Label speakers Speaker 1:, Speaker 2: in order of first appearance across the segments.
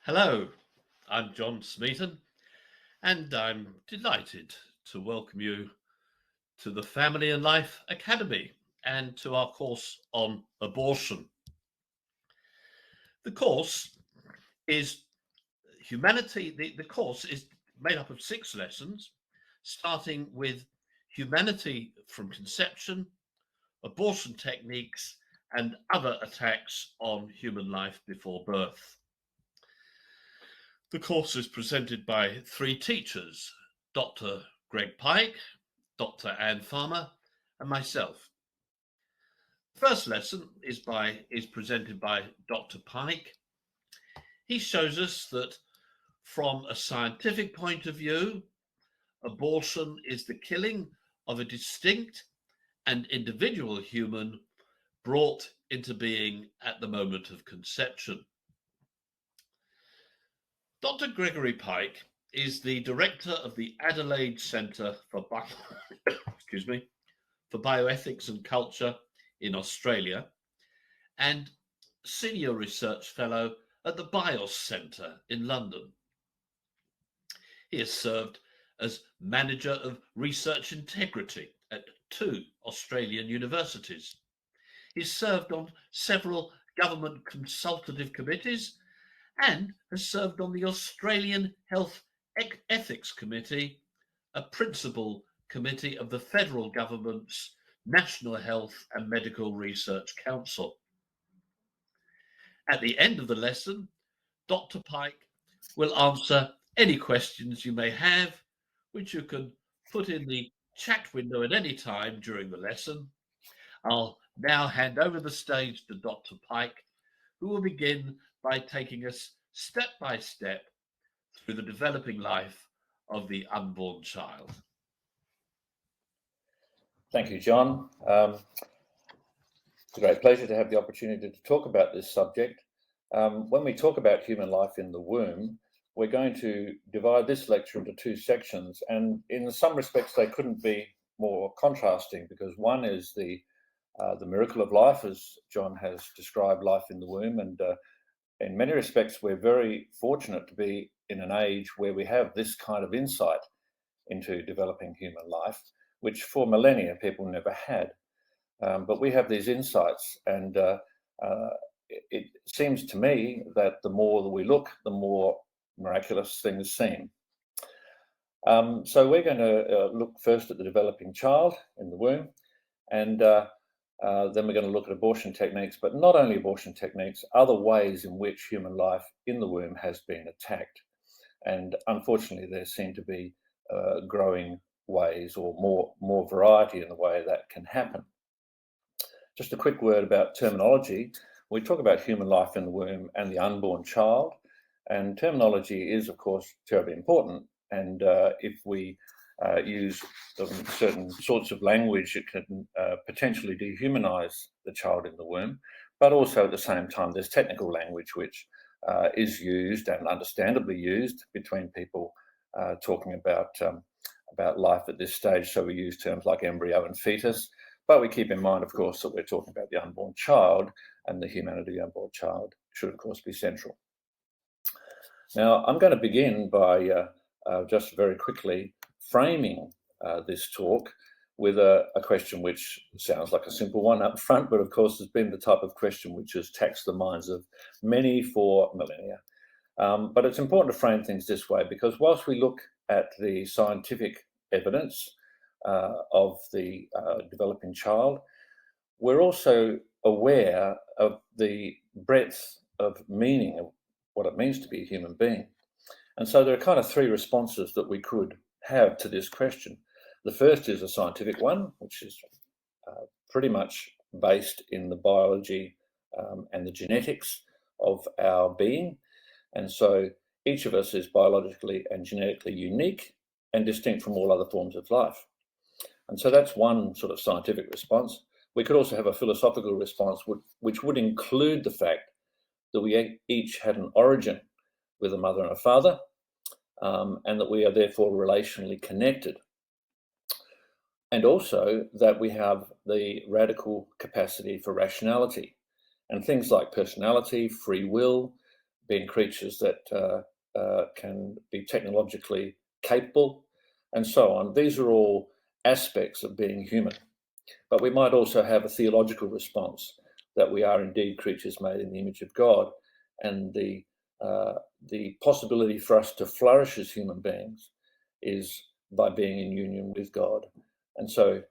Speaker 1: Hello, I'm John Smeaton, and I'm delighted to welcome you to the Family and Life Academy and to our course on abortion. The course is the course is made up of 6 lessons, starting with humanity from conception, abortion techniques, and other attacks on human life before birth. The course is presented by 3 teachers, Dr. Greg Pike, Dr. Anne Farmer, and myself. The first lesson is presented by Dr. Pike. He shows us that from a scientific point of view, abortion is the killing of a distinct and individual human brought into being at the moment of conception. Dr. Gregory Pike is the director of the Adelaide Centre for Bioethics and Culture in Australia and senior research fellow at the BIOS Centre in London. He has served as manager of research integrity at 2 Australian universities. He's served on several government consultative committees and has served on the Australian Health Ethics Committee, a principal committee of the federal government's National Health and Medical Research Council. At the end of the lesson, Dr. Pike will answer any questions you may have, which you can put in the chat window at any time during the lesson. I'll now hand over the stage to Dr. Pike, who will begin by taking us step by step through the developing life of the unborn child.
Speaker 2: Thank you, John. It's a great pleasure to have the opportunity to talk about this subject. When we talk about human life in the womb, we're going to divide this lecture into 2 sections, and in some respects they couldn't be more contrasting, because one is the miracle of life, as John has described life in the womb, and in many respects we're very fortunate to be in an age where we have this kind of insight into developing human life, which for millennia people never had. But we have these insights, and it seems to me that the more that we look, the more miraculous things seem. So we're going to look first at the developing child in the womb, and then we're going to look at abortion techniques, but not only abortion techniques, other ways in which human life in the womb has been attacked. And unfortunately, there seem to be growing ways, or more variety in the way that can happen. Just a quick word about terminology. We talk about human life in the womb and the unborn child, and terminology is, of course, terribly important. And if we use certain sorts of language, it can potentially dehumanize the child in the womb. But also at the same time, there's technical language which is used, and understandably used, between people talking about life at this stage. So we use terms like embryo and fetus, but we keep in mind, of course, that we're talking about the unborn child, and the humanity of the unborn child should, of course, be central. Now, I'm going to begin by just very quickly framing this talk with a question which sounds like a simple one up front, but of course has been the type of question which has taxed the minds of many for millennia. But it's important to frame things this way, because whilst we look at the scientific evidence of the developing child, we're also aware of the breadth of meaning of what it means to be a human being. And so there are kind of 3 responses that we could have to this question. The first is a scientific one, which is pretty much based in the biology and the genetics of our being. And so each of us is biologically and genetically unique and distinct from all other forms of life. And so that's one sort of scientific response. We could also have a philosophical response, which would include the fact that we each had an origin with a mother and a father, and that we are therefore relationally connected. And also that we have the radical capacity for rationality, and things like personality, free will, being creatures that can be technologically capable, and so on. These are all aspects of being human. But we might also have a theological response that we are indeed creatures made in the image of God, and the possibility for us to flourish as human beings is by being in union with God. And so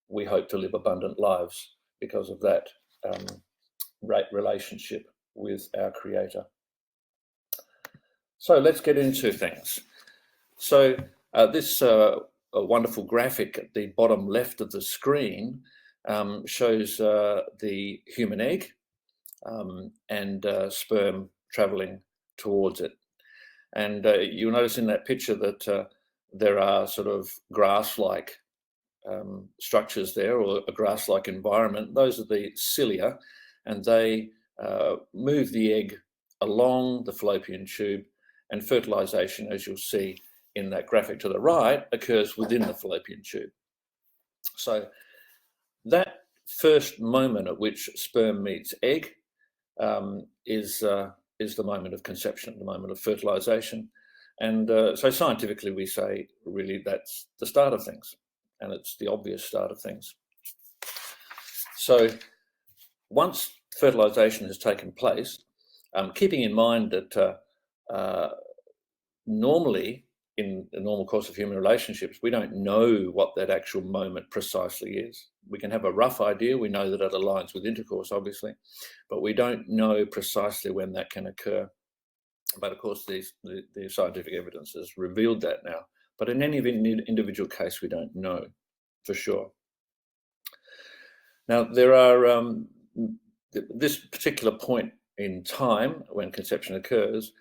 Speaker 2: we hope to live abundant lives because of that relationship with our Creator. So let's get into things. So this a wonderful graphic at the bottom left of the screen shows the human egg and sperm traveling towards it. And you'll notice in that picture that there are sort of grass-like structures there, or a grass-like environment. Those are the cilia, and they move the egg along the fallopian tube, and fertilisation, as you'll see in that graphic to the right, occurs within the fallopian tube. So that first moment at which sperm meets egg is the moment of conception, the moment of fertilisation. And so scientifically we say really that's the start of things, and it's the obvious start of things. So once fertilisation has taken place, keeping in mind that normally in the normal course of human relationships, we don't know what that actual moment precisely is. We can have a rough idea. We know that it aligns with intercourse, obviously, but we don't know precisely when that can occur. But of course, the scientific evidence has revealed that now. But in any individual case, we don't know for sure. Now, there are this particular point in time when conception occurs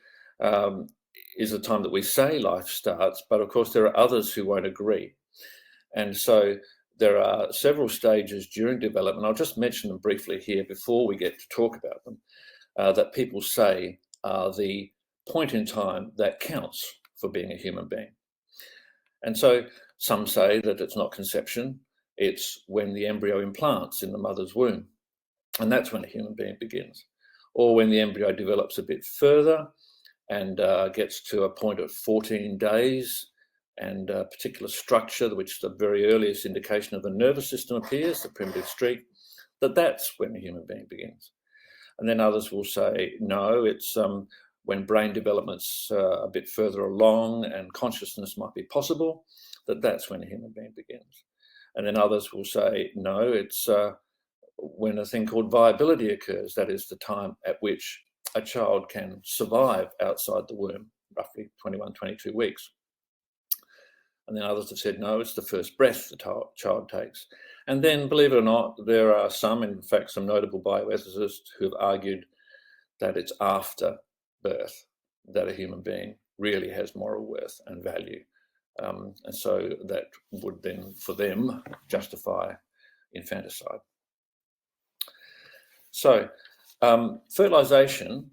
Speaker 2: is the time that we say life starts, but of course there are others who won't agree. And so there are several stages during development. I'll just mention them briefly here before we get to talk about them, that people say are the point in time that counts for being a human being. And so some say that it's not conception, it's when the embryo implants in the mother's womb, and that's when a human being begins. Or when the embryo develops a bit further and gets to a point of 14 days and a particular structure, which is the very earliest indication of the nervous system appears, the primitive streak, that's when a human being begins. And then others will say, no, it's when brain development's a bit further along and consciousness might be possible, that's when a human being begins. And then others will say, no, it's when a thing called viability occurs, that is the time at which a child can survive outside the womb, roughly 21, 22 weeks. And then others have said, no, it's the first breath the child takes. And then, believe it or not, there are some, in fact, some notable bioethicists who have argued that it's after birth that a human being really has moral worth and value. And so that would then, for them, justify infanticide. So fertilisation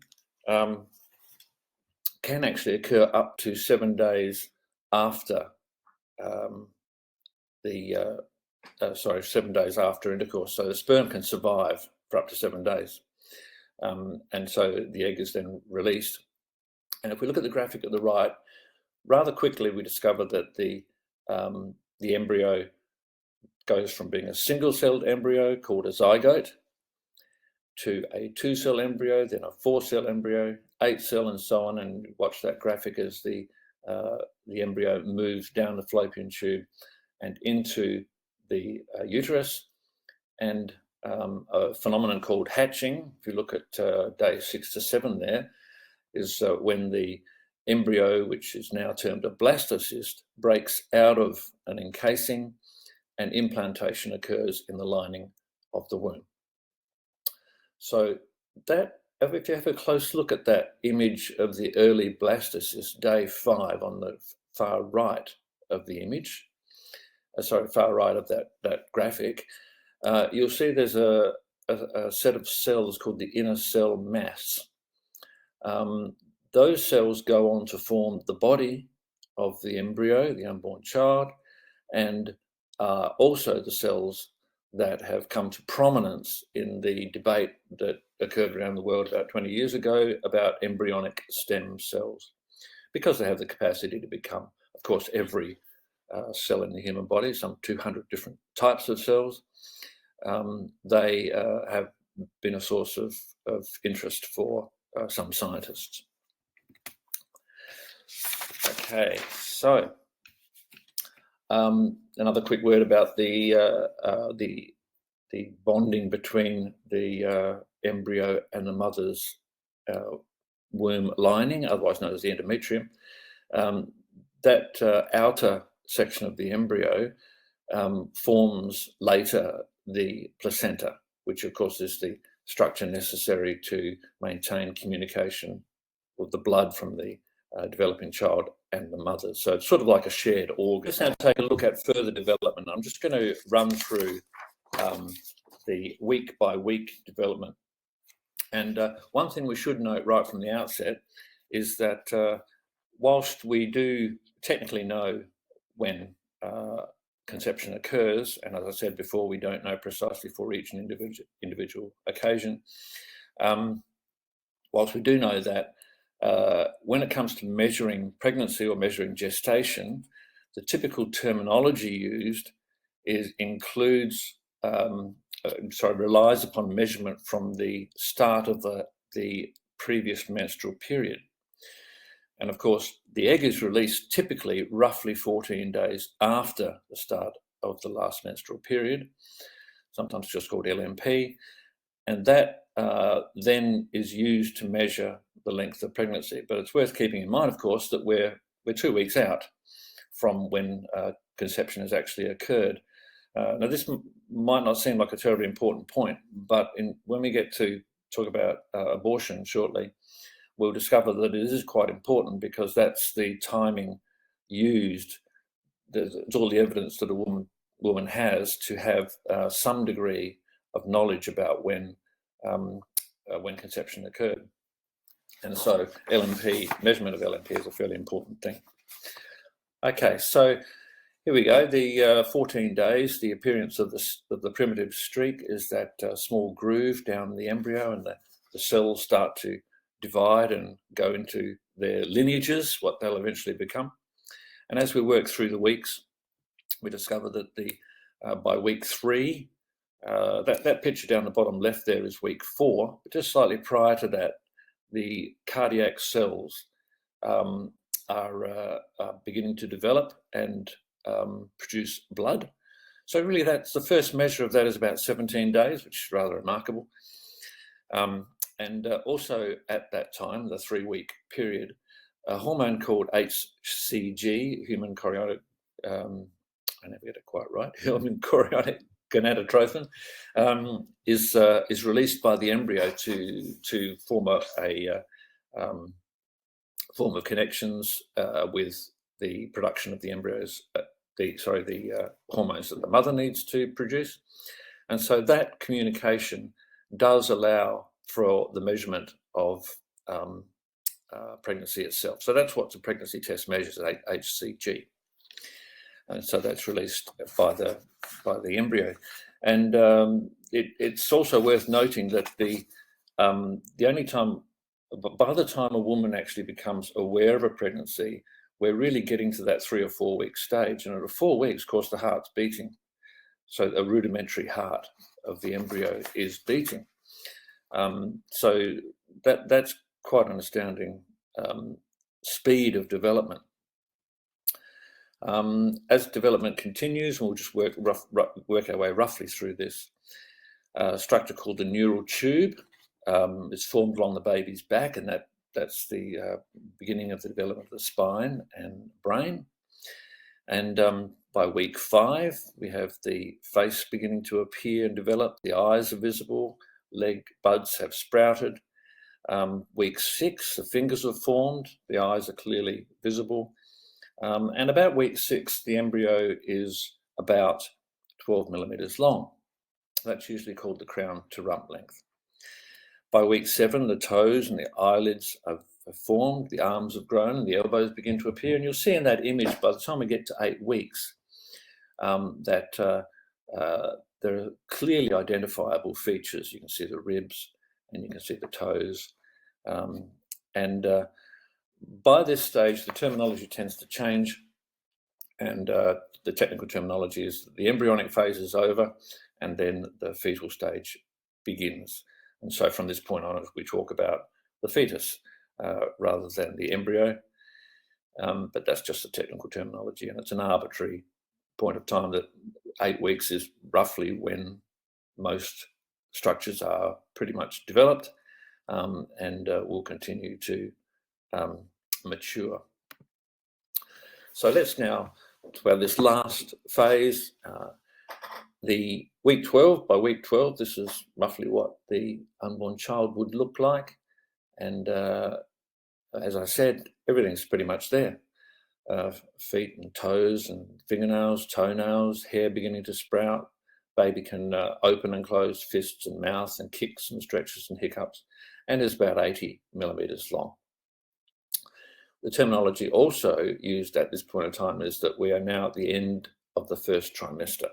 Speaker 2: can actually occur up to 7 days after 7 days after intercourse. So the sperm can survive for up to 7 days. And so the egg is then released. And if we look at the graphic at the right, rather quickly we discover that the embryo goes from being a single-celled embryo called a zygote to a 2-cell embryo, then a 4-cell embryo, 8-cell, and so on. And watch that graphic as the embryo moves down the fallopian tube and into the uterus. And a phenomenon called hatching, if you look at day 6 to 7 there, is when the embryo, which is now termed a blastocyst, breaks out of an encasing and implantation occurs in the lining of the womb. So that, if you have a close look at that image of the early blastocyst, day 5 on the far right of the image, far right of that graphic, you'll see there's a set of cells called the inner cell mass. Those cells go on to form the body of the embryo, the unborn child, and also the cells that have come to prominence in the debate that occurred around the world about 20 years ago about embryonic stem cells, because they have the capacity to become, of course, every cell in the human body, some 200 different types of cells. They have been a source of interest for some scientists. Okay, so another quick word about the bonding between the embryo and the mother's womb lining, otherwise known as the endometrium. That outer section of the embryo forms later the placenta, which of course is the structure necessary to maintain communication with the blood from the developing child and the mother. So it's sort of like a shared organ. Let's now take a look at further development. I'm just going to run through the week by week development. And one thing we should note right from the outset is that whilst we do technically know when conception occurs, and as I said before, we don't know precisely for each individual occasion, whilst we do know that, when it comes to measuring pregnancy or measuring gestation, the typical terminology used relies upon measurement from the start of the previous menstrual period. And of course, the egg is released typically roughly 14 days after the start of the last menstrual period, sometimes just called LMP. And that then is used to measure the length of pregnancy. But it's worth keeping in mind, of course, that we're 2 weeks out from when conception has actually occurred. Now, this might not seem like a terribly important point, but when we get to talk about abortion shortly, we'll discover that it is quite important, because that's the timing used. It's all the evidence that a woman has to have some degree of knowledge about when conception occurred. And so measurement of LMP is a fairly important thing. Okay, so here we go. The 14 days, the appearance of the primitive streak is that small groove down the embryo, and the cells start to divide and go into their lineages, what they'll eventually become. And as we work through the weeks, we discover that by week 3, that picture down the bottom left there is week 4, but just slightly prior to that, the cardiac cells are beginning to develop and produce blood. So really, that's the first measure of that is about 17 days, which is rather remarkable. And also at that time, the 3-week period, a hormone called HCG, human chorionic, I never get it quite right, human chorionic gonadotrophin, is released by the embryo to form a form of connections with the production of the embryos, the hormones that the mother needs to produce. And so that communication does allow for the measurement of pregnancy itself. So that's what the pregnancy test measures, HCG. And so that's released by the embryo. And it's also worth noting that the only time, by the time a woman actually becomes aware of a pregnancy, we're really getting to that 3 or 4 week stage. And at 4 weeks, of course, the heart's beating. So a rudimentary heart of the embryo is beating. So that's quite an astounding speed of development. As development continues, we'll just work our way roughly through this structure called the neural tube. It's formed along the baby's back, and that's the beginning of the development of the spine and brain. And by week 5, we have the face beginning to appear and develop. The eyes are visible. Leg buds have sprouted. Week 6, the fingers are formed. The eyes are clearly visible. And about week 6, the embryo is about 12 millimeters long. That's usually called the crown to rump length. By week 7, the toes and the eyelids have formed, the arms have grown, and the elbows begin to appear. And you'll see in that image, by the time we get to 8 weeks, that there are clearly identifiable features. You can see the ribs and you can see the toes. By this stage, the terminology tends to change, and the technical terminology is that the embryonic phase is over and then the fetal stage begins. And so from this point on, we talk about the fetus rather than the embryo. But that's just the technical terminology, and it's an arbitrary point of time that 8 weeks is roughly when most structures are pretty much developed and will continue to mature. So let's now talk about this last phase, the week 12. By week 12, this is roughly what the unborn child would look like. And as I said, everything's pretty much there. Feet and toes and fingernails, toenails, hair beginning to sprout. Baby can open and close fists and mouth and kicks and stretches and hiccups, and is about 80 millimeters long. The terminology also used at this point in time is that we are now at the end of the first trimester.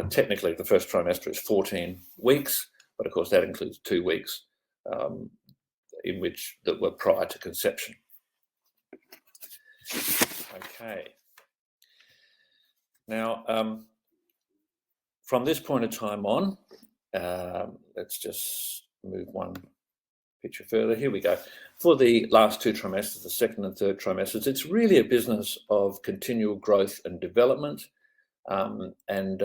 Speaker 2: Technically, the first trimester is 14 weeks, but of course that includes 2 weeks in which that were prior to conception. Okay. Now, from this point of time on, let's just move one picture further. Here we go. For the last 2 trimesters, the second and third trimesters, it's really a business of continual growth and development and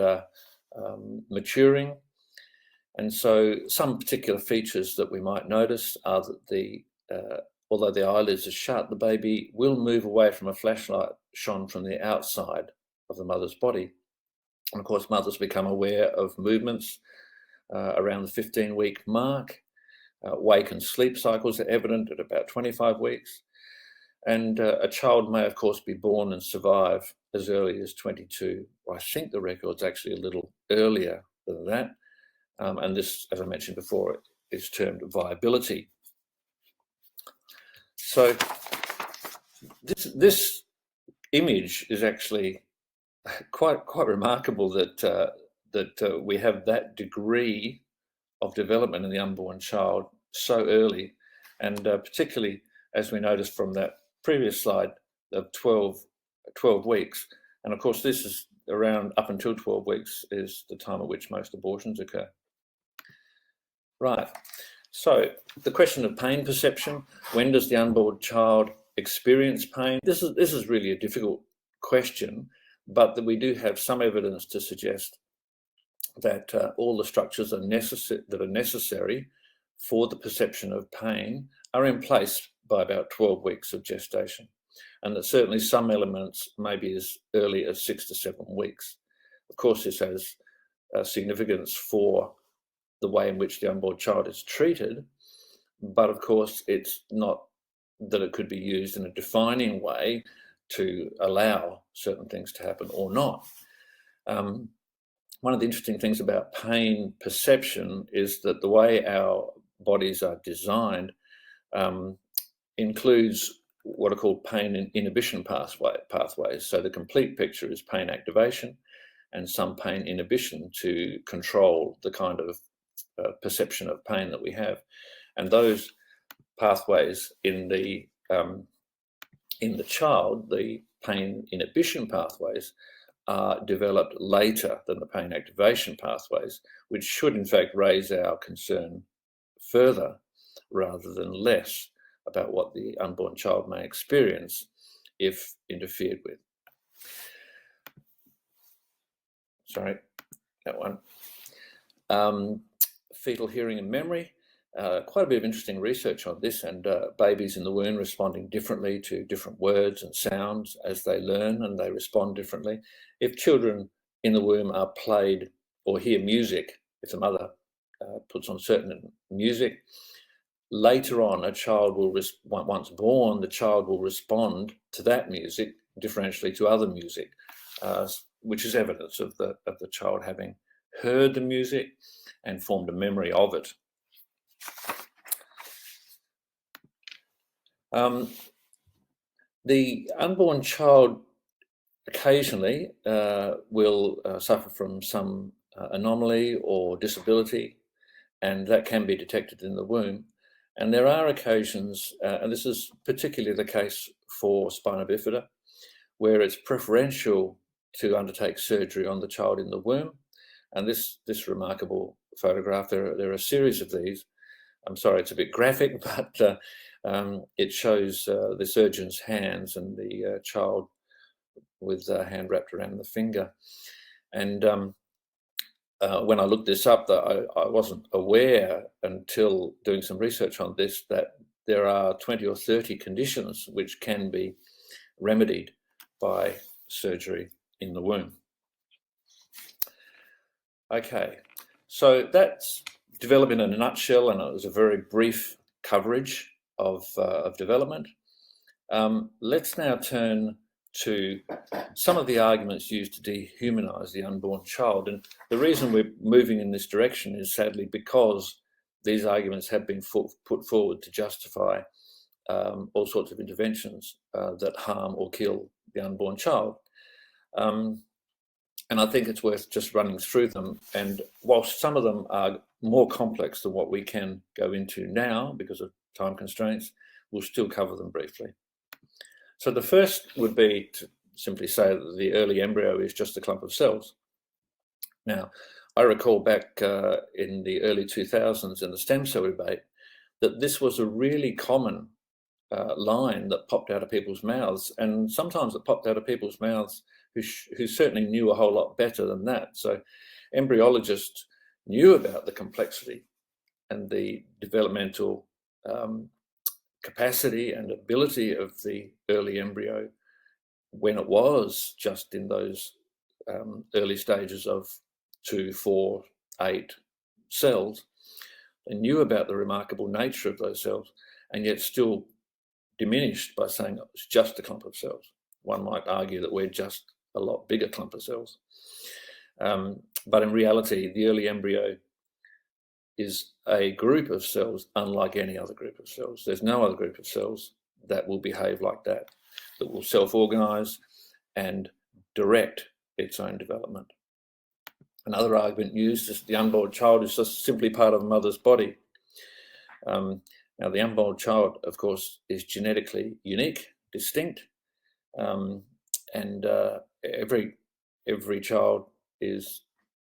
Speaker 2: maturing. And so some particular features that we might notice are that although the eyelids are shut, the baby will move away from a flashlight shone from the outside of the mother's body. And of course, mothers become aware of movements around the 15-week mark. Wake and sleep cycles are evident at about 25 weeks. And a child may, of course, be born and survive as early as 22. Or I think the record's actually a little earlier than that. And this, as I mentioned before, is termed viability. So this image is actually quite remarkable that we have that degree of development in the unborn child so early, and particularly as we noticed from that previous slide of 12 weeks. And of course, this is around up until 12 weeks is the time at which most abortions occur. Right. So the question of pain perception, when does the unborn child experience pain? This is really a difficult question, but that we do have some evidence to suggest that all the structures that are necessary for the perception of pain are in place by about 12 weeks of gestation, and that certainly some elements may be as early as 6 to 7 weeks. Of course, this has significance for the way in which the unborn child is treated, but of course it's not that it could be used in a defining way to allow certain things to happen or not. One of the interesting things about pain perception is that the way our bodies are designed includes what are called pain inhibition pathways. So the complete picture is pain activation and some pain inhibition to control the kind of perception of pain that we have. And those pathways in the child, the pain inhibition pathways, are developed later than the pain activation pathways, which should in fact raise our concern further rather than less about what the unborn child may experience if interfered with. Sorry, that one. Fetal hearing and memory. Quite a bit of interesting research on this, and babies in the womb responding differently to different words and sounds as they learn, and they respond differently. If children in the womb are played or hear music, if the mother puts on certain music, later on a child will, once born, the child will respond to that music differentially to other music, which is evidence of the child having heard the music and formed a memory of it. The unborn child occasionally will suffer from some anomaly or disability, and that can be detected in the womb. And there are occasions, and this is particularly the case for spina bifida, where it's preferential to undertake surgery on the child in the womb. And this remarkable photograph, there are a series of these. I'm sorry, it's a bit graphic, but it shows the surgeon's hands and the child with a hand wrapped around the finger. And when I looked this up, I wasn't aware until doing some research on this that there are 20 or 30 conditions which can be remedied by surgery in the womb. Okay, so that's development in a nutshell, and it was a very brief coverage of development. Let's now turn to some of the arguments used to dehumanize the unborn child. And the reason we're moving in this direction is sadly because these arguments have been put forward to justify all sorts of interventions that harm or kill the unborn child. And I think it's worth just running through them. And whilst some of them are more complex than what we can go into now because of time constraints, we'll still cover them briefly. So the first would be to simply say that the early embryo is just a clump of cells. Now, I recall back in the early 2000s in the stem cell debate that this was a really common line that popped out of people's mouths, and sometimes it popped out of people's mouths who certainly knew a whole lot better than that. So embryologists knew about the complexity and the developmental capacity and ability of the early embryo when it was just in those early stages of 2, 4, 8 cells. They knew about the remarkable nature of those cells, and yet still diminished by saying it's just a clump of cells. One might argue that we're just a lot bigger clump of cells. But in reality, the early embryo is a group of cells unlike any other group of cells. There's no other group of cells that will behave like that will self-organize and direct its own development. Another argument used is the unborn child is just simply part of a mother's body. Now, the unborn child, of course, is genetically unique, distinct, and every child is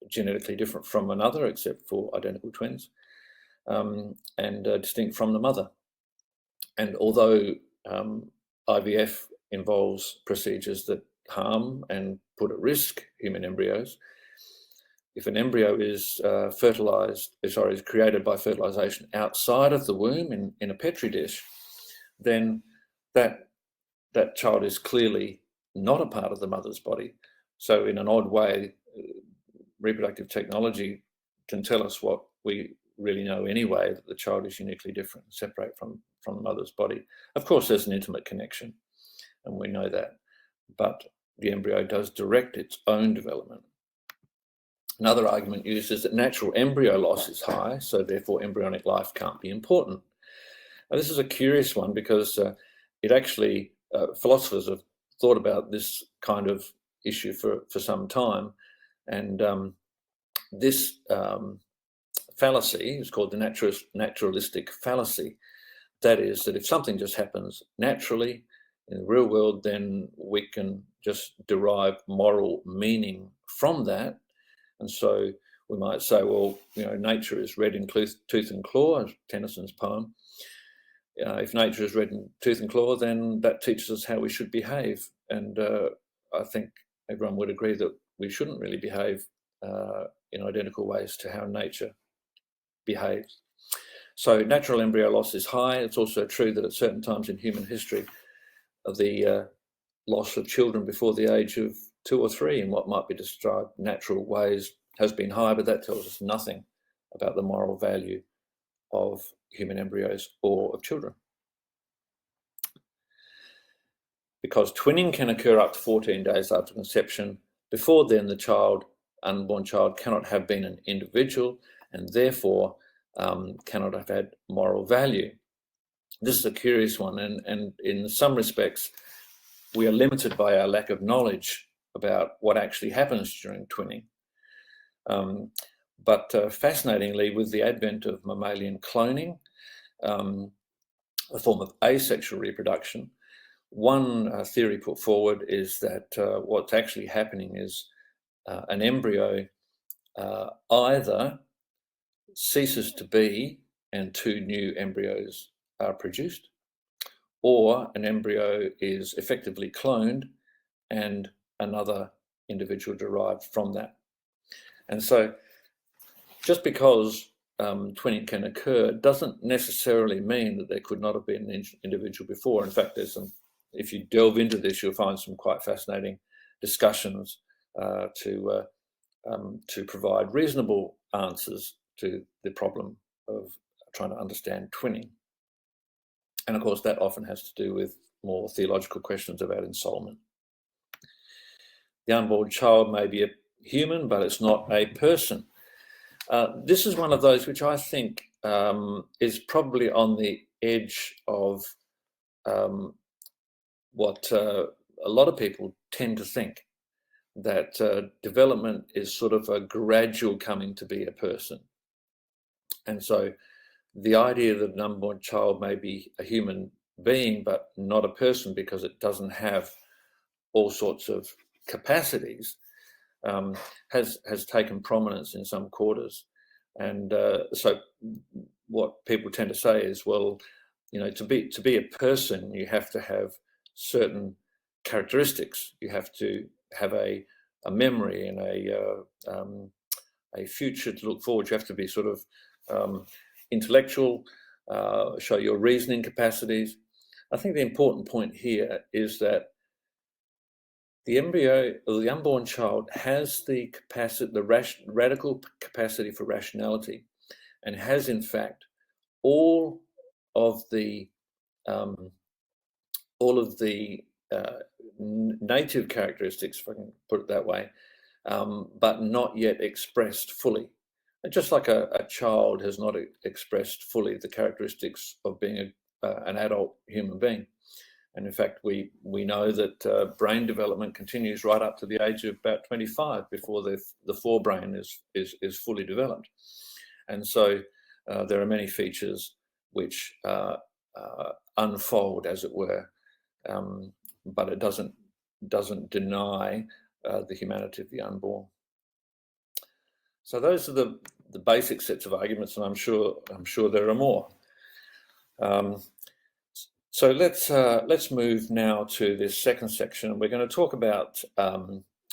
Speaker 2: genetically different from another, except for identical twins, and distinct from the mother. And although IVF involves procedures that harm and put at risk human embryos, if an embryo is created by fertilisation outside of the womb in a petri dish, then that child is clearly not a part of the mother's body. So in an odd way, reproductive technology can tell us what we really know anyway, that the child is uniquely different, separate from the mother's body. Of course, there's an intimate connection, and we know that, but the embryo does direct its own development. Another argument used is that natural embryo loss is high, so therefore embryonic life can't be important. Now, this is a curious one because it actually, philosophers have thought about this kind of issue for some time, and this fallacy is called the naturalistic fallacy. That is, that if something just happens naturally in the real world, then we can just derive moral meaning from that. And so we might say, well, nature is red in tooth and claw, as Tennyson's poem. If nature is red in tooth and claw, then that teaches us how we should behave. And I think everyone would agree that we shouldn't really behave in identical ways to how nature behaves. So natural embryo loss is high. It's also true that at certain times in human history, the loss of children before the age of 2 or 3 in what might be described natural ways has been high, but that tells us nothing about the moral value of human embryos or of children. Because twinning can occur up to 14 days after conception, before then the unborn child cannot have been an individual and therefore cannot have had moral value. This is a curious one, and in some respects we are limited by our lack of knowledge about what actually happens during twinning. But fascinatingly, with the advent of mammalian cloning, a form of asexual reproduction, one theory put forward is that what's actually happening is an embryo either ceases to be and two new embryos are produced, or an embryo is effectively cloned and another individual derived from that. And so just because twinning can occur doesn't necessarily mean that there could not have been an individual before. In fact, if you delve into this, you'll find some quite fascinating discussions to provide reasonable answers to the problem of trying to understand twinning. And of course, that often has to do with more theological questions about ensoulment. The unborn child may be a human, but it's not a person. This is one of those which I think is probably on the edge of what a lot of people tend to think, that development is sort of a gradual coming to be a person. And so the idea that an unborn child may be a human being but not a person because it doesn't have all sorts of capacities has taken prominence in some quarters. And so what people tend to say is, well, to be a person, you have to have certain characteristics. You have to have a memory and a future to look forward. You have to be sort of intellectual, show your reasoning capacities. I think the important point here is that the embryo or the unborn child has the capacity, radical capacity for rationality, and has in fact all of the native characteristics, if I can put it that way, but not yet expressed fully. And just like a child has not expressed fully the characteristics of being an adult human being. And in fact, we know that brain development continues right up to the age of about 25 before the forebrain is fully developed. And so there are many features which unfold, as it were, but it doesn't deny the humanity of the unborn. So those are the basic sets of arguments, and I'm sure there are more. So let's move now to this second section. We're going to talk about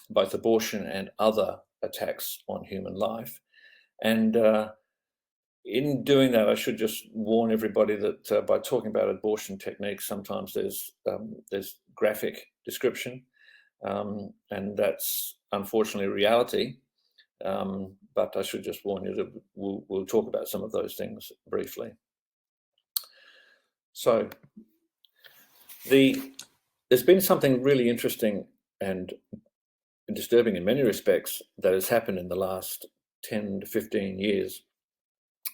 Speaker 2: both abortion and other attacks on human life. And in doing that, I should just warn everybody that by talking about abortion techniques, sometimes there's graphic description, and that's unfortunately reality. But I should just warn you that we'll talk about some of those things briefly. So there's been something really interesting and disturbing in many respects that has happened in the last 10 to 15 years.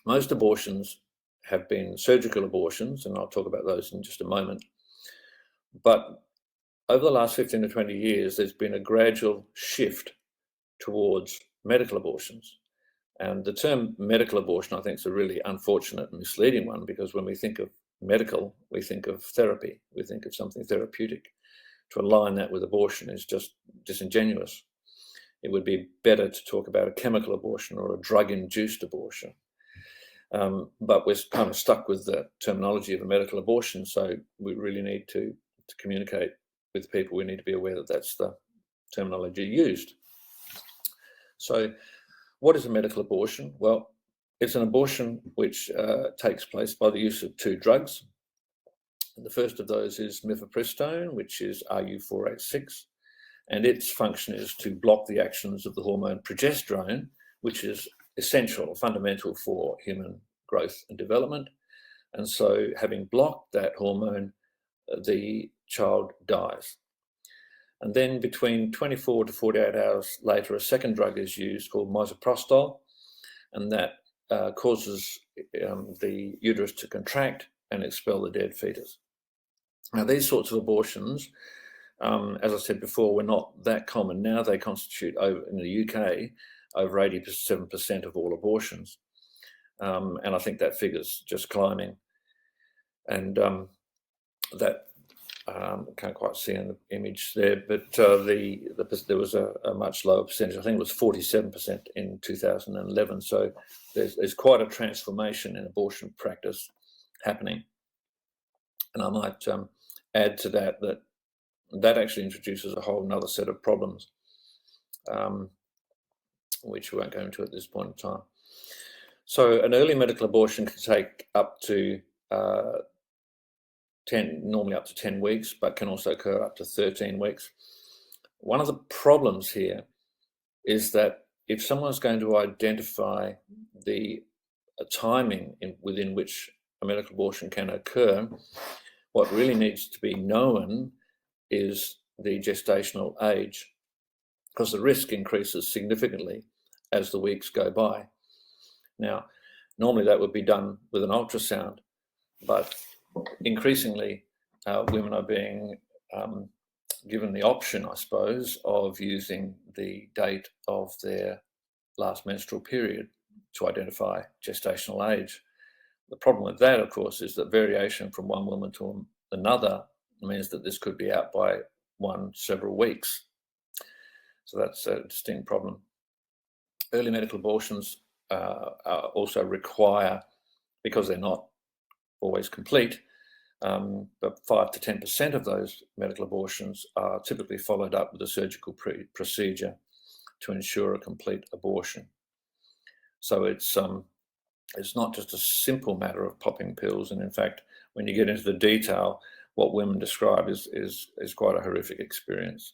Speaker 2: Most abortions have been surgical abortions, and I'll talk about those in just a moment. But over the last 15 to 20 years, there's been a gradual shift towards medical abortions. And the term medical abortion, I think, is a really unfortunate and misleading one, because when we think of medical, we think of therapy, we think of something therapeutic. To align that with abortion is just disingenuous. It would be better to talk about a chemical abortion or a drug-induced abortion. But we're kind of stuck with the terminology of a medical abortion, so we really need to communicate with people. We need to be aware that that's the terminology used. So what is a medical abortion? Well, it's an abortion which takes place by the use of two drugs. The first of those is mifepristone, which is RU486, and its function is to block the actions of the hormone progesterone, which is essential, fundamental for human growth and development. And so having blocked that hormone, the child dies. And then between 24 to 48 hours later, a second drug is used called misoprostol, and that causes the uterus to contract and expel the dead fetus. Now, these sorts of abortions, as I said before, were not that common. Now they constitute, over in the UK, over 87% of all abortions. And I think that figure's just climbing. And that can't quite see in the image there, but there was a much lower percentage. I think it was 47% in 2011. So there's quite a transformation in abortion practice happening. And I might add to that actually introduces a whole another set of problems, which we won't go into at this point in time. So an early medical abortion can take up to normally up to 10 weeks, but can also occur up to 13 weeks. One of the problems here is that if someone's going to identify the timing within which a medical abortion can occur, what really needs to be known is the gestational age, because the risk increases significantly as the weeks go by. Now, normally that would be done with an ultrasound, but increasingly women are being given the option, I suppose, of using the date of their last menstrual period to identify gestational age. The problem with that, of course, is that variation from one woman to another means that this could be out by several weeks. So that's a distinct problem. Early medical abortions also require, because they're not always complete, but 5 to 10% of those medical abortions are typically followed up with a surgical procedure to ensure a complete abortion. So it's not just a simple matter of popping pills, and in fact, when you get into the detail, what women describe is quite a horrific experience.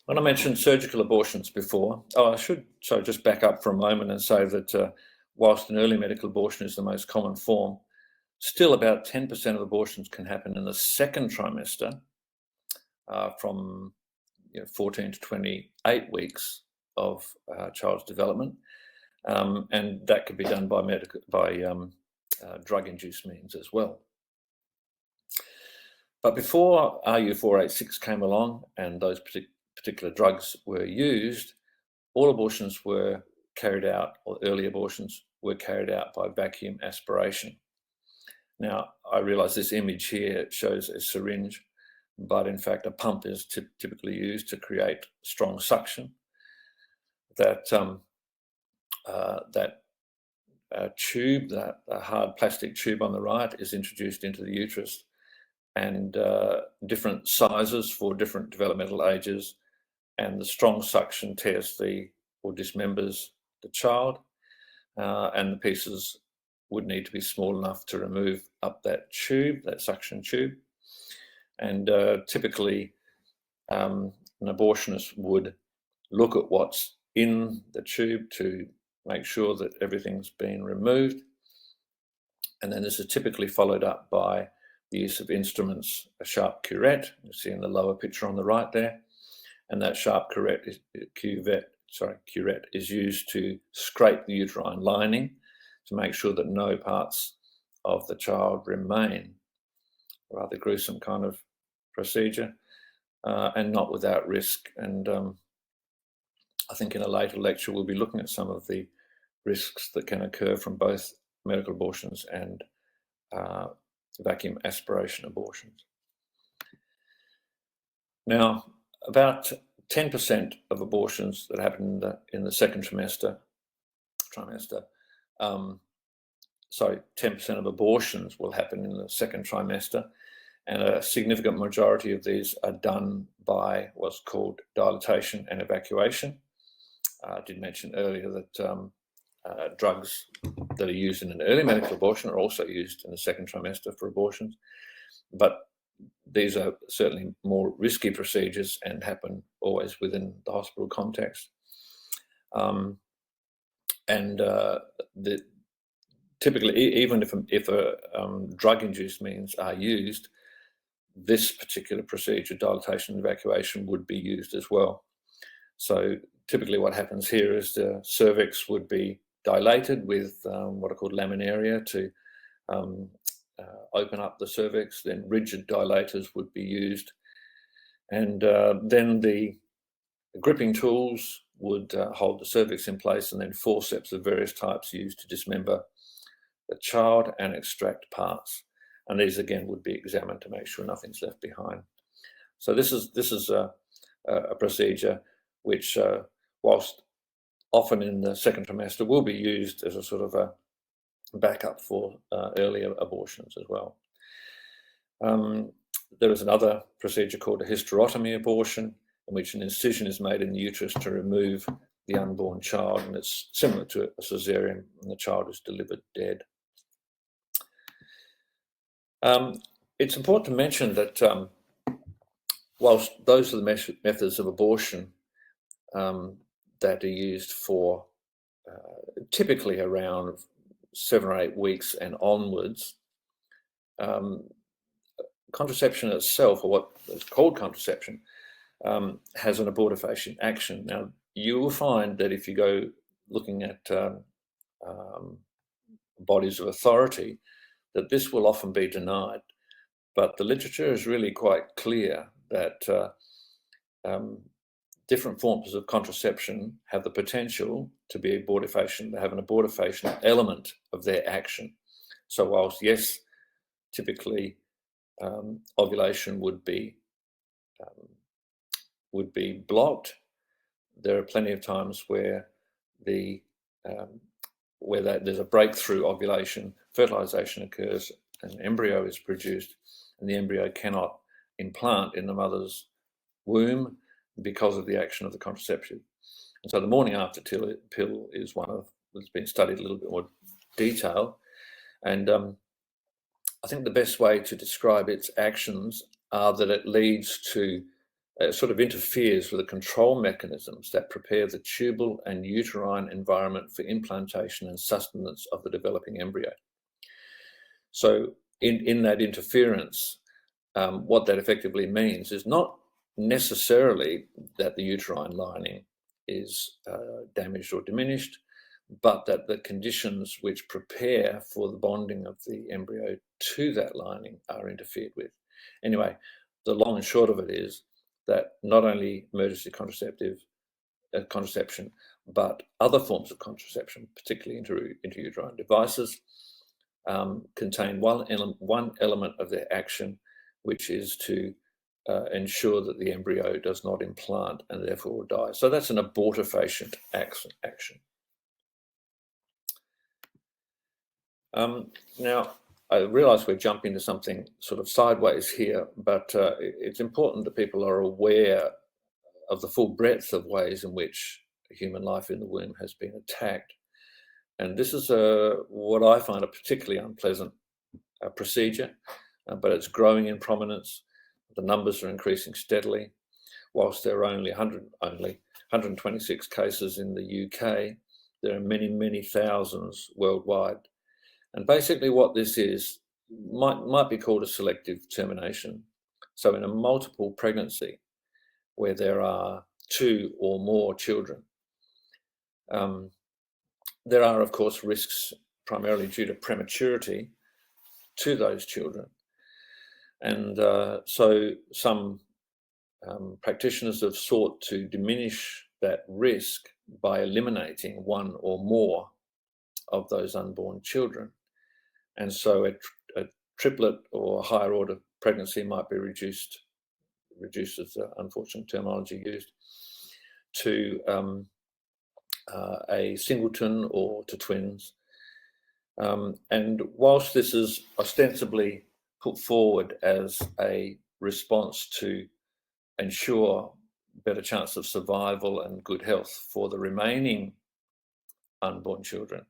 Speaker 2: When I mentioned surgical abortions before, I should just back up for a moment and say that whilst an early medical abortion is the most common form, still about 10% of abortions can happen in the second trimester, from 14 to 28 weeks of child's development, and that could be done by drug-induced means as well. But before RU486 came along and those particular drugs were used, all abortions were carried out, or early abortions were carried out by vacuum aspiration. Now, I realize this image here shows a syringe, but in fact a pump is typically used to create strong suction. That tube, that hard plastic tube on the right, is introduced into the uterus, and different sizes for different developmental ages, and the strong suction tears or dismembers the child, and the pieces would need to be small enough to remove up that tube, that suction tube. And typically an abortionist would look at what's in the tube to make sure that everything's been removed. And then this is typically followed up by the use of instruments, a sharp curette, you see in the lower picture on the right there. And that sharp curette is used to scrape the uterine lining to make sure that no parts of the child remain. Rather gruesome kind of procedure, and not without risk. And I think in a later lecture we'll be looking at some of the risks that can occur from both medical abortions and vacuum aspiration abortions. Now, about 10% of abortions that happen in the second trimester, 10% of abortions will happen in the second trimester, and a significant majority of these are done by what's called dilatation and evacuation. I did mention earlier that drugs that are used in an early medical abortion are also used in the second trimester for abortions, but these are certainly more risky procedures and happen always within the hospital context. Typically, even if drug-induced means are used, this particular procedure, dilatation and evacuation, would be used as well. So typically what happens here is the cervix would be dilated with what are called laminaria to open up the cervix, then rigid dilators would be used, and then the gripping tools would hold the cervix in place, and then forceps of various types used to dismember the child and extract parts. And these again would be examined to make sure nothing's left behind. So this is a procedure which, whilst often in the second trimester, will be used as a sort of a backup for earlier abortions as well. There is another procedure called a hysterotomy abortion, in which an incision is made in the uterus to remove the unborn child, and it's similar to a cesarean, and the child is delivered dead. It's important to mention that whilst those are the methods of abortion that are used for typically around 7 or 8 weeks and onwards, contraception itself, or what is called contraception, has an abortifacient action. Now, you will find that if you go looking at bodies of authority, that this will often be denied. But the literature is really quite clear that different forms of contraception have the potential to be abortifacient. They have an abortifacient element of their action. So whilst, yes, typically ovulation would be blocked, there are plenty of times where there's a breakthrough ovulation, fertilisation occurs, an embryo is produced, and the embryo cannot implant in the mother's womb because of the action of the contraceptive. And so the morning after pill is one of that's been studied a little bit more detail, and I think the best way to describe its actions are that it leads to sort of interferes with the control mechanisms that prepare the tubal and uterine environment for implantation and sustenance of the developing embryo. So in that interference, what that effectively means is not necessarily that the uterine lining is damaged or diminished, but that the conditions which prepare for the bonding of the embryo to that lining are interfered with. Anyway, the long and short of it is that not only emergency contraception, but other forms of contraception, particularly intrauterine devices, contain one element of their action, which is to ensure that the embryo does not implant and therefore die. So that's an abortifacient action. Now, I realise we're jumping to something sort of sideways here, but it's important that people are aware of the full breadth of ways in which human life in the womb has been attacked. And this is what I find a particularly unpleasant procedure, but it's growing in prominence. The numbers are increasing steadily. Whilst there are only 126 cases in the UK, there are many, many thousands worldwide. And basically what this is might be called a selective termination. So in a multiple pregnancy where there are 2 or more children, there are, of course, risks primarily due to prematurity to those children. And so some practitioners have sought to diminish that risk by eliminating 1 or more of those unborn children. And so a triplet or higher order pregnancy might be reduced is the unfortunate terminology used, to a singleton or to twins. And whilst this is ostensibly put forward as a response to ensure better chance of survival and good health for the remaining unborn children,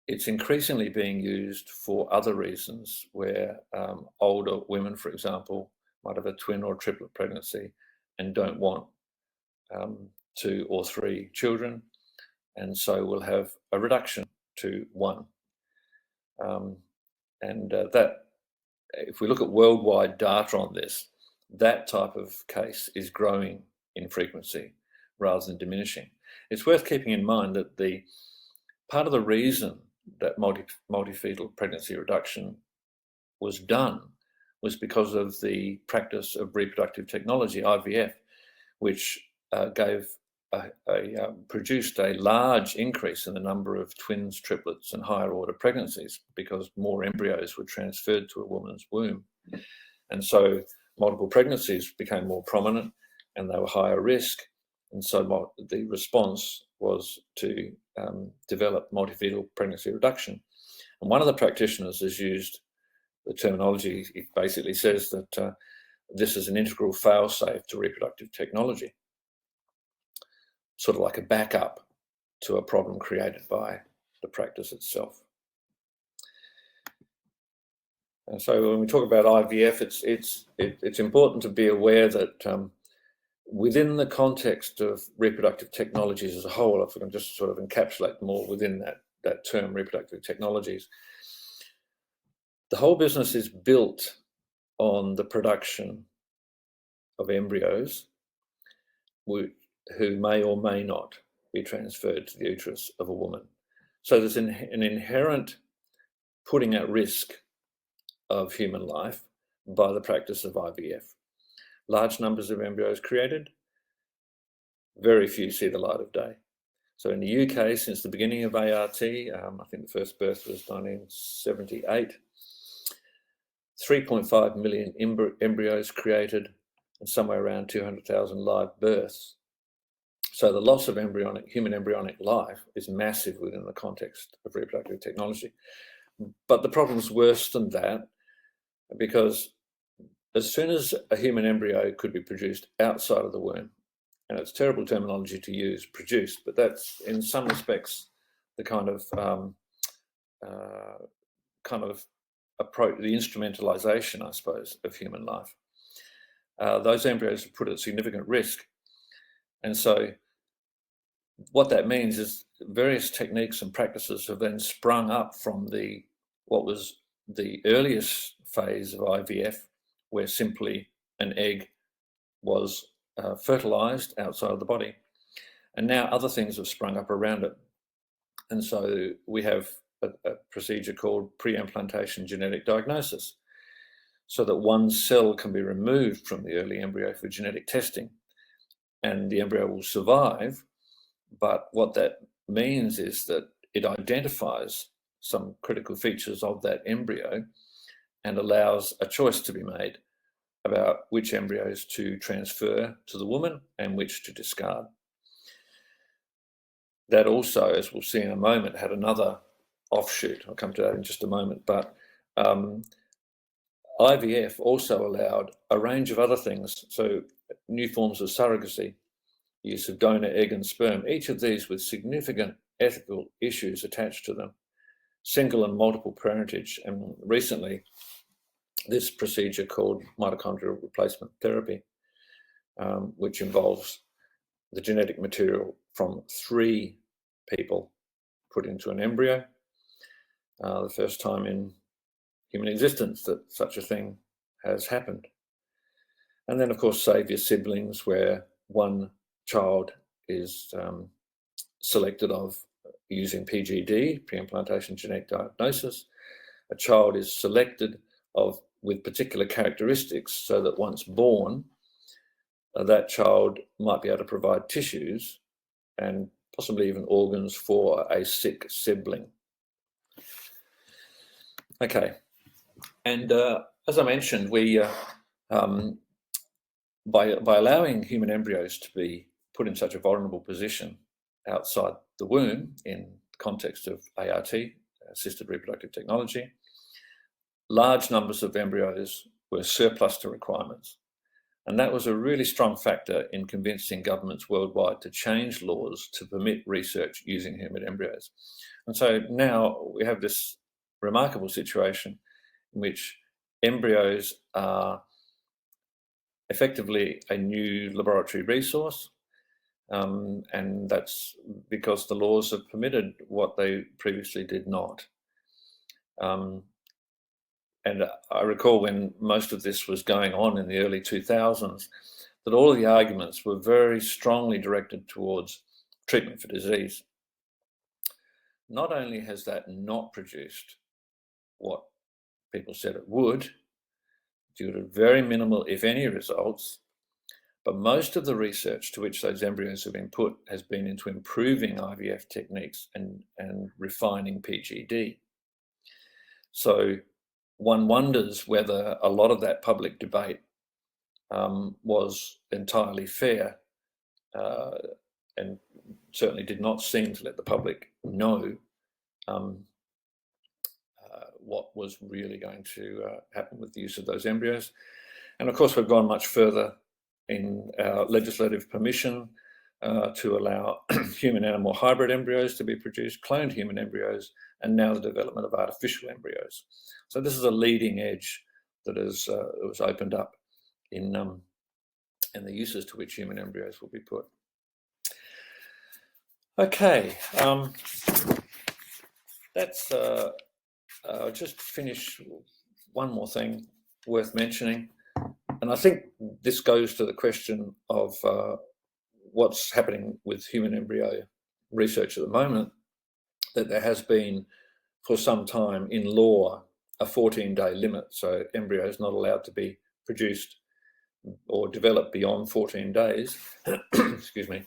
Speaker 2: it's increasingly being used for other reasons where older women, for example, might have a twin or triplet pregnancy and don't want 2 or 3 children, and so will have a reduction to 1. That, if we look at worldwide data on this, that type of case is growing in frequency rather than diminishing. It's worth keeping in mind that the part of the reason that multi-fetal pregnancy reduction was done was because of the practice of reproductive technology, IVF, which produced a large increase in the number of twins, triplets, and higher order pregnancies because more embryos were transferred to a woman's womb. And so multiple pregnancies became more prominent and they were higher risk. And so the response was to develop multifetal pregnancy reduction. And one of the practitioners has used the terminology. It basically says that this is an integral fail-safe to reproductive technology, sort of like a backup to a problem created by the practice itself. And so when we talk about IVF, it's important to be aware that within the context of reproductive technologies as a whole, if we can just sort of encapsulate more within that term, reproductive technologies, the whole business is built on the production of embryos who may or may not be transferred to the uterus of a woman. So there's an inherent putting at risk of human life by the practice of IVF. Large numbers of embryos created, very few see the light of day. So in the UK, since the beginning of ART, I think the first birth was 1978, 3.5 million embryos created and somewhere around 200,000 live births. So the loss of human embryonic life is massive within the context of reproductive technology. But the problem's worse than that, because as soon as a human embryo could be produced outside of the womb, and it's terrible terminology to use, produced, but that's in some respects the kind of approach, the instrumentalization, I suppose, of human life. Those embryos are put at significant risk. And so what that means is various techniques and practices have then sprung up from what was the earliest phase of IVF, where simply an egg was fertilized outside of the body. And now other things have sprung up around it. And so we have a procedure called pre-implantation genetic diagnosis, so that one cell can be removed from the early embryo for genetic testing and the embryo will survive. But what that means is that it identifies some critical features of that embryo and allows a choice to be made about which embryos to transfer to the woman and which to discard. That also, as we'll see in a moment, had another offshoot. I'll come to that in just a moment. But IVF also allowed a range of other things. So new forms of surrogacy, use of donor egg and sperm, each of these with significant ethical issues attached to them, single and multiple parentage, and recently this procedure called mitochondrial replacement therapy, which involves the genetic material from 3 people put into an embryo, the first time in human existence that such a thing has happened. And then, of course, savior siblings, where one child is selected of using PGD, pre-implantation genetic diagnosis. A child is selected with particular characteristics so that once born, that child might be able to provide tissues and possibly even organs for a sick sibling. Okay, and as I mentioned, we by allowing human embryos to be put in such a vulnerable position outside the womb in the context of ART, assisted reproductive technology, large numbers of embryos were surplus to requirements. And that was a really strong factor in convincing governments worldwide to change laws to permit research using human embryos. And so now we have this remarkable situation in which embryos are effectively a new laboratory resource, and that's because the laws have permitted what they previously did not. And I recall when most of this was going on in the early 2000s, that all of the arguments were very strongly directed towards treatment for disease. Not only has that not produced what people said it would, due to very minimal, if any, results, But most of the research to which those embryos have been put has been into improving IVF techniques and refining PGD. So one wonders whether a lot of that public debate was entirely fair, and certainly did not seem to let the public know what was really going to happen with the use of those embryos. And of course, we've gone much further in our legislative permission to allow human-animal hybrid embryos to be produced, cloned human embryos, and now the development of artificial embryos. So this is a leading edge that was opened up in the uses to which human embryos will be put. Okay, that's I'll just finish one more thing worth mentioning, and I think this goes to the question of what's happening with human embryo research at the moment, that there has been for some time in law a 14-day limit, so embryos not allowed to be produced or developed beyond 14 days. Excuse me.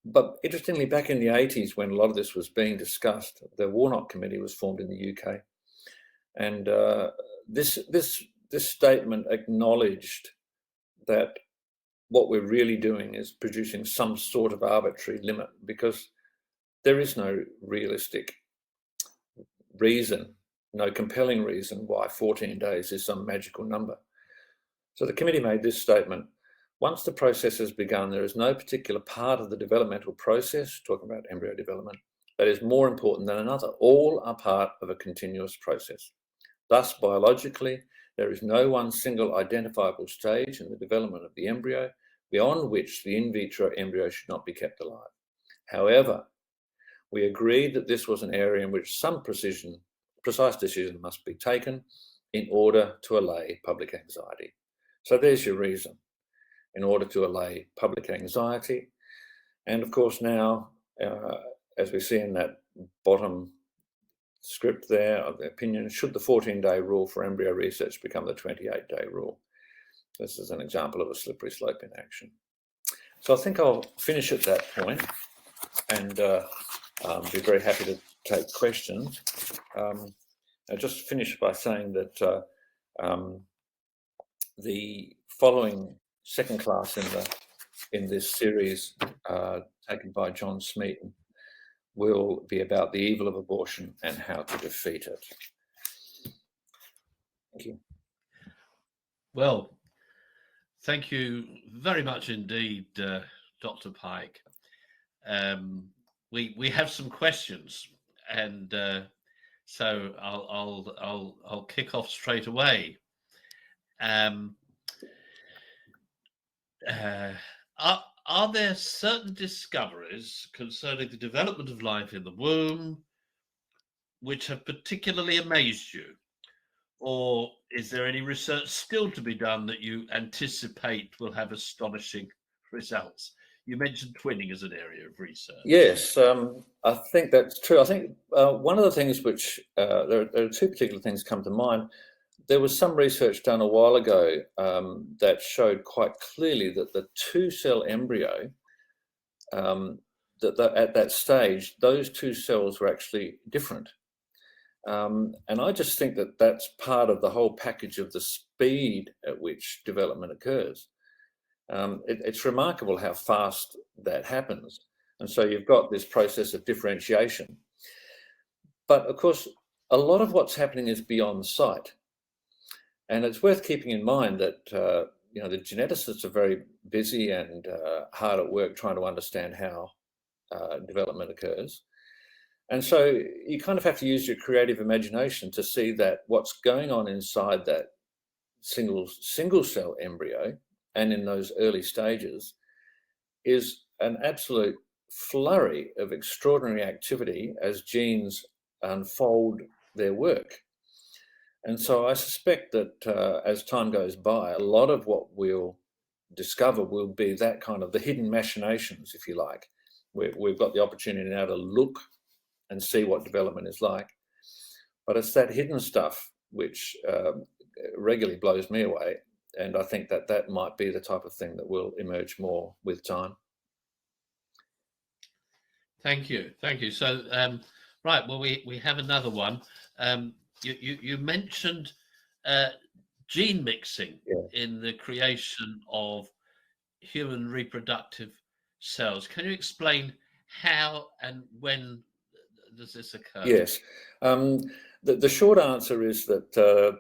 Speaker 2: But interestingly, back in the 80s, when a lot of this was being discussed, the Warnock Committee was formed in the UK, and this statement acknowledged that what we're really doing is producing some sort of arbitrary limit, because there is no realistic reason, no compelling reason why 14 days is some magical number. So the committee made this statement: once the process has begun, there is no particular part of the developmental process, talking about embryo development, that is more important than another. All are part of a continuous process. Thus, biologically, there is no one single identifiable stage in the development of the embryo beyond which the in vitro embryo should not be kept alive. However, we agreed that this was an area in which some precise decision must be taken in order to allay public anxiety. So there's your reason: in order to allay public anxiety. And of course now, as we see in that bottom script there of the opinion, should the 14-day rule for embryo research become the 28-day rule? This is an example of a slippery slope in action. So I think I'll finish at that point and be very happy to take questions. I'll just finish by saying that the following second class in this series, taken by John Smeaton, will be about the evil of abortion and how to defeat it. Thank you.
Speaker 1: Well, thank you very much indeed, Dr. Pike. We have some questions, and so I'll kick off straight away. Are there certain discoveries concerning the development of life in the womb which have particularly amazed you? Or is there any research still to be done that you anticipate will have astonishing results? You mentioned twinning as an area of research.
Speaker 2: Yes, I think that's true. I think one of the things which, there are two particular things come to mind. There was some research done a while ago that showed quite clearly that the 2-cell embryo, at that stage, those 2 cells were actually different. And I just think that that's part of the whole package of the speed at which development occurs. It's remarkable how fast that happens. And so you've got this process of differentiation. But of course, a lot of what's happening is beyond sight. And it's worth keeping in mind that the geneticists are very busy and hard at work trying to understand how development occurs. And so you kind of have to use your creative imagination to see that what's going on inside that single cell embryo and in those early stages is an absolute flurry of extraordinary activity as genes unfold their work. And so I suspect that as time goes by, a lot of what we'll discover will be that kind of the hidden machinations, if you like. We've got the opportunity now to look and see what development is like. But it's that hidden stuff which regularly blows me away. I think that might be the type of thing that will emerge more with time.
Speaker 1: Thank you. So, right, well, we have another one. You mentioned gene mixing in the creation of human reproductive cells. Can you explain how and when does this occur?
Speaker 2: Yes. The short answer is that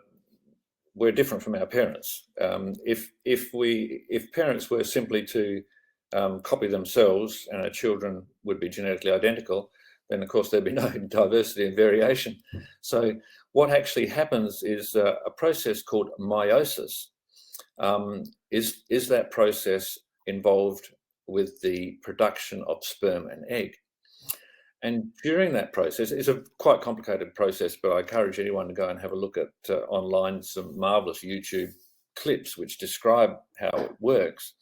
Speaker 2: we're different from our parents. If parents were simply to copy themselves and our children would be genetically identical, then of course there'd be no diversity and variation. So what actually happens is a process called meiosis. Is that process involved with the production of sperm and egg? And during that process, it's a quite complicated process, but I encourage anyone to go and have a look at online some marvelous YouTube clips which describe how it works.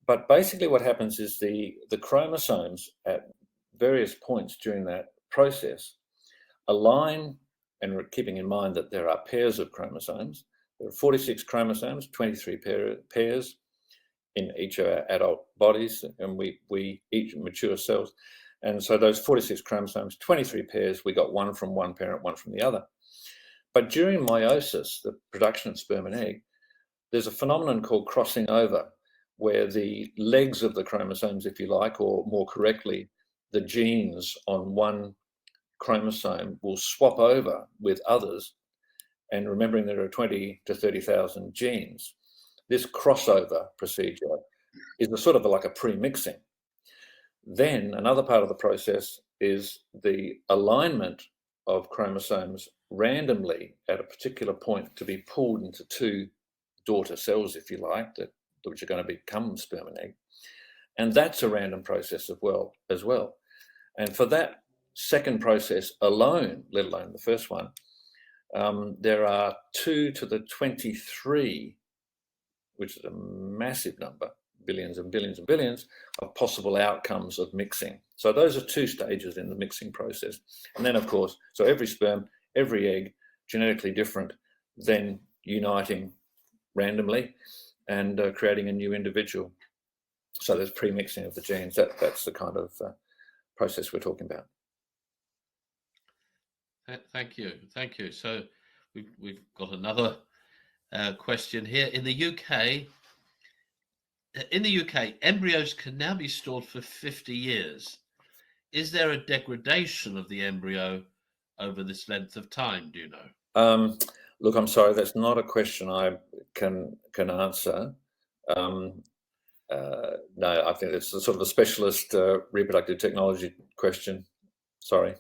Speaker 2: But basically what happens is the chromosomes at various points during that process align, and keeping in mind that there are pairs of chromosomes. There are 46 chromosomes, 23 pairs in each of our adult bodies, and we each mature cells. And so those 46 chromosomes, 23 pairs, we got one from one parent, one from the other. But during meiosis, the production of sperm and egg, there's a phenomenon called crossing over, where the legs of the chromosomes, if you like, or more correctly, the genes on one chromosome will swap over with others. And remembering there are 20 to 30,000 genes, this crossover procedure is a sort of like a pre-mixing. Then another part of the process is the alignment of chromosomes randomly at a particular point to be pulled into two daughter cells, if you like, which are going to become sperm and egg. And that's a random process as well. And for that second process alone, let alone the first one, there are 2 to the 23, which is a massive number, billions and billions and billions of possible outcomes of mixing. So those are 2 stages in the mixing process. And then, of course, so every sperm, every egg, genetically different, then uniting randomly and creating a new individual. So there's pre-mixing of the genes. That's the kind of process we're talking about.
Speaker 1: Thank you. So we've got another question here. In the UK, embryos can now be stored for 50 years. Is there a degradation of the embryo over this length of time? Do you know?
Speaker 2: Look, I'm sorry, that's not a question I can answer. No, I think it's a sort of a specialist reproductive technology question. Sorry.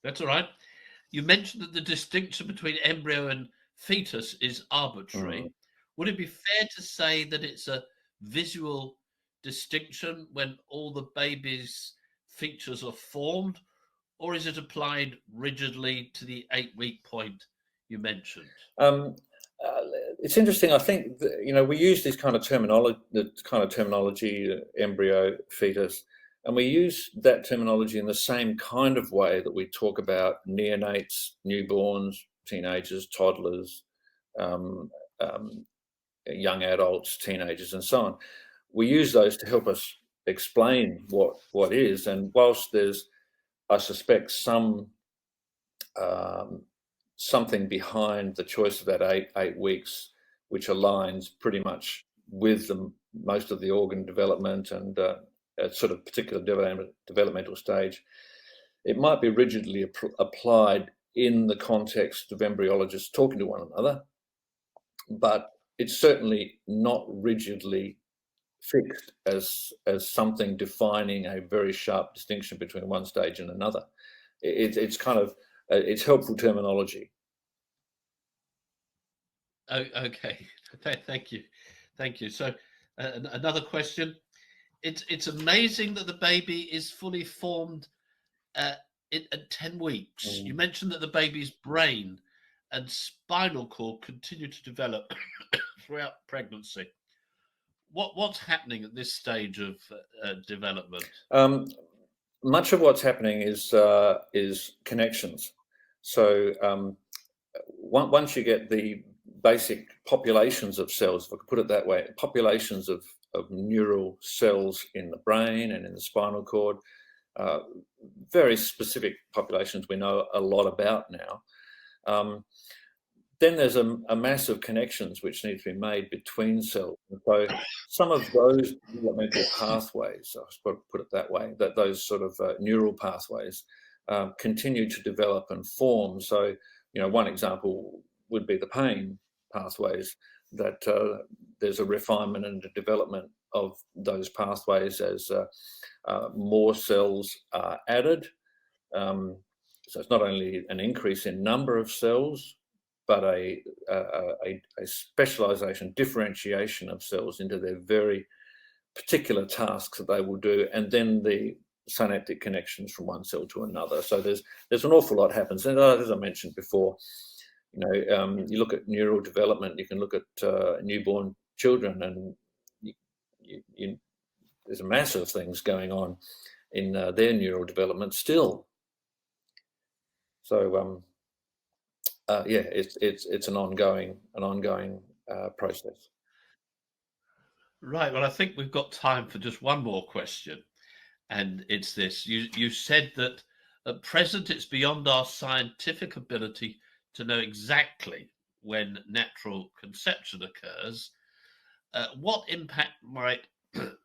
Speaker 1: That's all right. You mentioned that the distinction between embryo and fetus is arbitrary. Would it be fair to say that it's a visual distinction when all the baby's features are formed, or is it applied rigidly to the 8-week point you mentioned?
Speaker 2: It's interesting. I think that, we use this kind of terminology, embryo, fetus, and we use that terminology in the same kind of way that we talk about neonates, newborns, teenagers, toddlers, young adults, teenagers, and so on. We use those to help us explain what is. And whilst there's, I suspect, something behind the choice of that eight weeks, which aligns pretty much with most of the organ development and a sort of particular developmental stage, it might be rigidly applied in the context of embryologists talking to one another, but it's certainly not rigidly fixed as something defining a very sharp distinction between one stage and another. It's kind of it's helpful terminology.
Speaker 1: Oh, okay, thank you. So another question. It's amazing that the baby is fully formed at 10 weeks. You mentioned that the baby's brain and spinal cord continue to develop throughout pregnancy. What's happening at this stage of development?
Speaker 2: Much of what's happening is connections. So once you get the basic populations of cells, if I could put it that way, populations of neural cells in the brain and in the spinal cord, very specific populations we know a lot about now. Then there's a mass of connections which need to be made between cells. And so some of those developmental pathways, I suppose put it that way, that those sort of neural pathways continue to develop and form. So, one example would be the pain pathways, that there's a refinement and a development of those pathways as more cells are added. So it's not only an increase in number of cells, but a specialization, differentiation of cells into their very particular tasks that they will do, and then the synaptic connections from one cell to another. So there's an awful lot happens. And as I mentioned before, you look at neural development, you can look at newborn children, and there's a massive things going on in their neural development still. So yeah, it's an ongoing process.
Speaker 1: Right. Well, I think we've got time for just one more question, and it's this: you said that at present it's beyond our scientific ability to know exactly when natural conception occurs. What impact might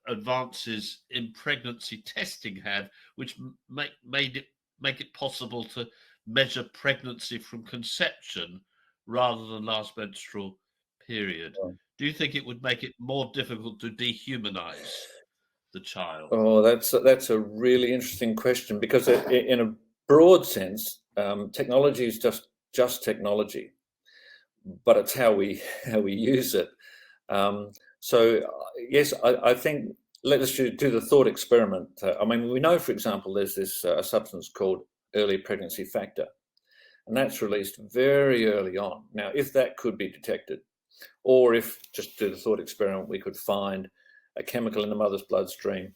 Speaker 1: advances in pregnancy testing have, which make it possible to measure pregnancy from conception rather than last menstrual period? Do you think it would make it more difficult to dehumanize the child?
Speaker 2: Oh, that's a really interesting question, because in a broad sense, technology is just technology, but it's how we use it. So yes, I think let's do the thought experiment. I mean, we know, for example, there's this substance called early pregnancy factor, and that's released very early on. Now, if that could be detected, or if, just do the thought experiment, we could find a chemical in the mother's bloodstream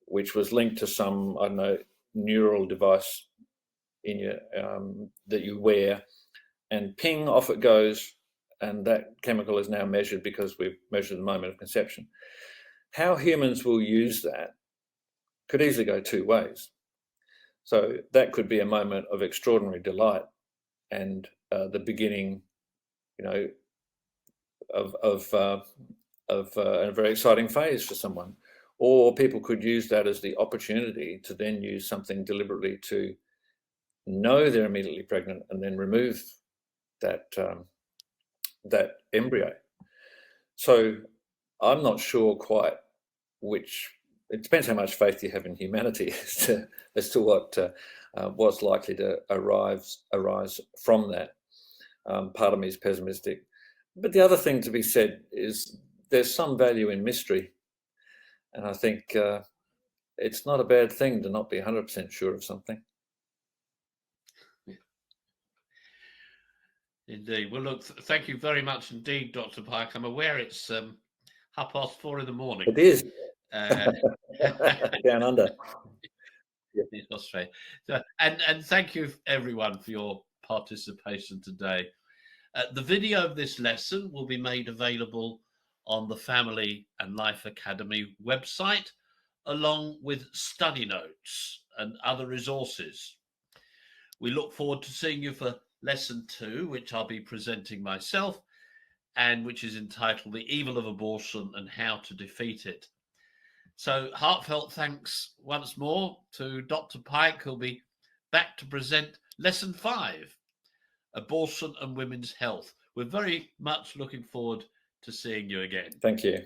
Speaker 2: which was linked to some, I don't know, neural device in your that you wear, and ping, off it goes, and that chemical is now measured because we've measured the moment of conception. How humans will use that could easily go two ways. So that could be a moment of extraordinary delight and the beginning, of a very exciting phase for someone. Or people could use that as the opportunity to then use something deliberately to know they're immediately pregnant and then remove that that embryo. So I'm not sure quite which. It depends how much faith you have in humanity as to what's likely to arise from that. Part of me is pessimistic, but the other thing to be said is there's some value in mystery, and I think it's not a bad thing to not be 100% sure of something.
Speaker 1: Indeed. Well, look, thank you very much indeed, Dr. Pike. I'm aware it's 4:30 in the morning.
Speaker 2: It is. Down under.
Speaker 1: In Australia. So, and thank you everyone for your participation today. The video of this lesson will be made available on the Family and Life Academy website, along with study notes and other resources. We look forward to seeing you for lesson 2, which I'll be presenting myself, and which is entitled The Evil of Abortion and How to Defeat It. So heartfelt thanks once more to Dr. Pike, who'll be back to present lesson 5, Abortion and Women's Health. We're very much looking forward to seeing you again.
Speaker 2: Thank you.